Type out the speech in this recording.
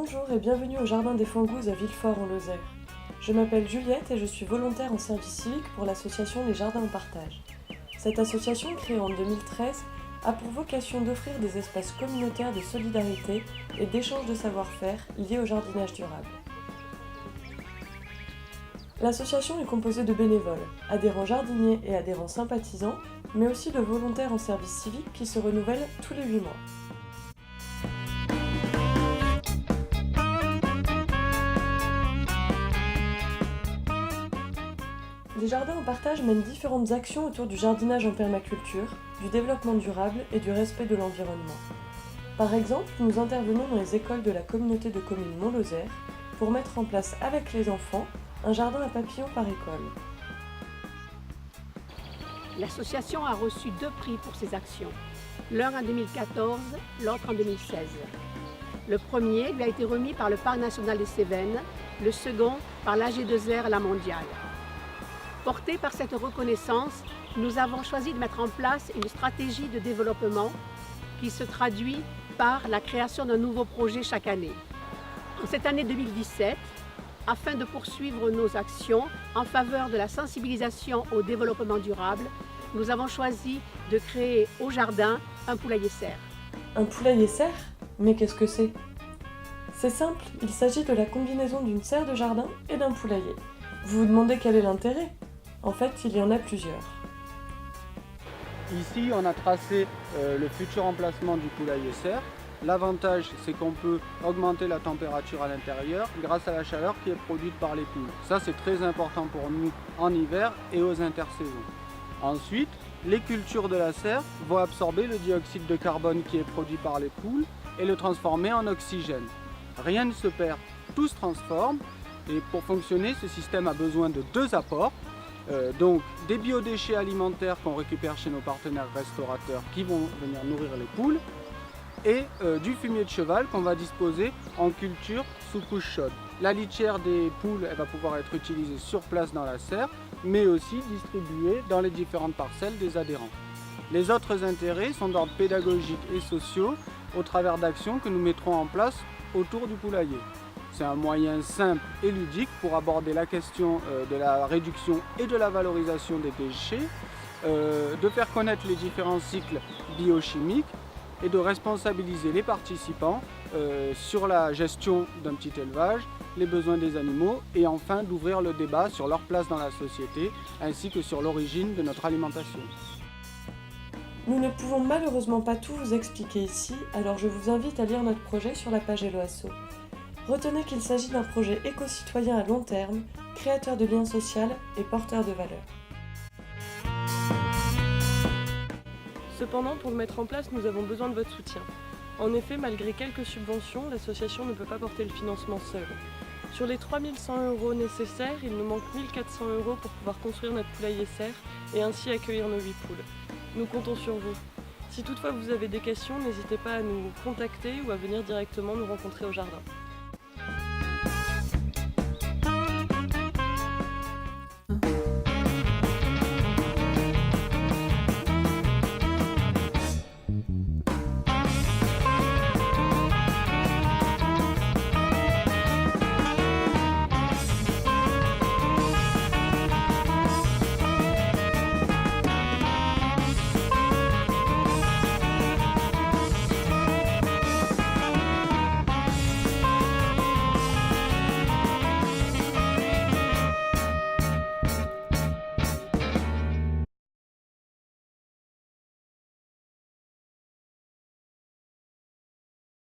Bonjour et bienvenue au Jardin des Fangouzes à Villefort en Lozère. Je m'appelle Juliette et je suis volontaire en service civique pour l'association Les Jardins en Partage. Cette association, créée en 2013, a pour vocation d'offrir des espaces communautaires de solidarité et d'échange de savoir-faire liés au jardinage durable. L'association est composée de bénévoles, adhérents jardiniers et adhérents sympathisants, mais aussi de volontaires en service civique qui se renouvellent tous les 8 mois. Les Jardins en Partage mènent différentes actions autour du jardinage en permaculture, du développement durable et du respect de l'environnement. Par exemple, nous intervenons dans les écoles de la communauté de communes Mont-Lozère pour mettre en place avec les enfants un jardin à papillons par école. L'association a reçu 2 prix pour ses actions, l'un en 2014, l'autre en 2016. Le premier lui a été remis par le Parc national des Cévennes, le second par l'AG2R La Mondiale. Portés par cette reconnaissance, nous avons choisi de mettre en place une stratégie de développement qui se traduit par la création d'un nouveau projet chaque année. En cette année 2017, afin de poursuivre nos actions en faveur de la sensibilisation au développement durable, nous avons choisi de créer au jardin un poulailler-serre. Un poulailler-serre ? Mais qu'est-ce que c'est ? C'est simple, il s'agit de la combinaison d'une serre de jardin et d'un poulailler. Vous vous demandez quel est l'intérêt ? En fait, il y en a plusieurs. Ici, on a tracé le futur emplacement du poulailler-serre. L'avantage, c'est qu'on peut augmenter la température à l'intérieur grâce à la chaleur qui est produite par les poules. Ça, c'est très important pour nous en hiver et aux intersaisons. Ensuite, les cultures de la serre vont absorber le dioxyde de carbone qui est produit par les poules et le transformer en oxygène. Rien ne se perd, tout se transforme. Et pour fonctionner, ce système a besoin de 2 apports. Donc des biodéchets alimentaires qu'on récupère chez nos partenaires restaurateurs qui vont venir nourrir les poules et du fumier de cheval qu'on va disposer en culture sous couche chaude. La litière des poules, elle va pouvoir être utilisée sur place dans la serre, mais aussi distribuée dans les différentes parcelles des adhérents. Les autres intérêts sont d'ordre pédagogique et sociaux au travers d'actions que nous mettrons en place autour du poulailler. C'est un moyen simple et ludique pour aborder la question de la réduction et de la valorisation des déchets, de faire connaître les différents cycles biochimiques et de responsabiliser les participants sur la gestion d'un petit élevage, les besoins des animaux et enfin d'ouvrir le débat sur leur place dans la société ainsi que sur l'origine de notre alimentation. Nous ne pouvons malheureusement pas tout vous expliquer ici, alors je vous invite à lire notre projet sur la page Hello Asso. Retenez qu'il s'agit d'un projet éco-citoyen à long terme, créateur de liens sociaux et porteur de valeurs. Cependant, pour le mettre en place, nous avons besoin de votre soutien. En effet, malgré quelques subventions, l'association ne peut pas porter le financement seule. Sur les 3 100 € nécessaires, il nous manque 1 400 € pour pouvoir construire notre poulailler-serre et ainsi accueillir nos 8 poules. Nous comptons sur vous. Si toutefois vous avez des questions, n'hésitez pas à nous contacter ou à venir directement nous rencontrer au jardin.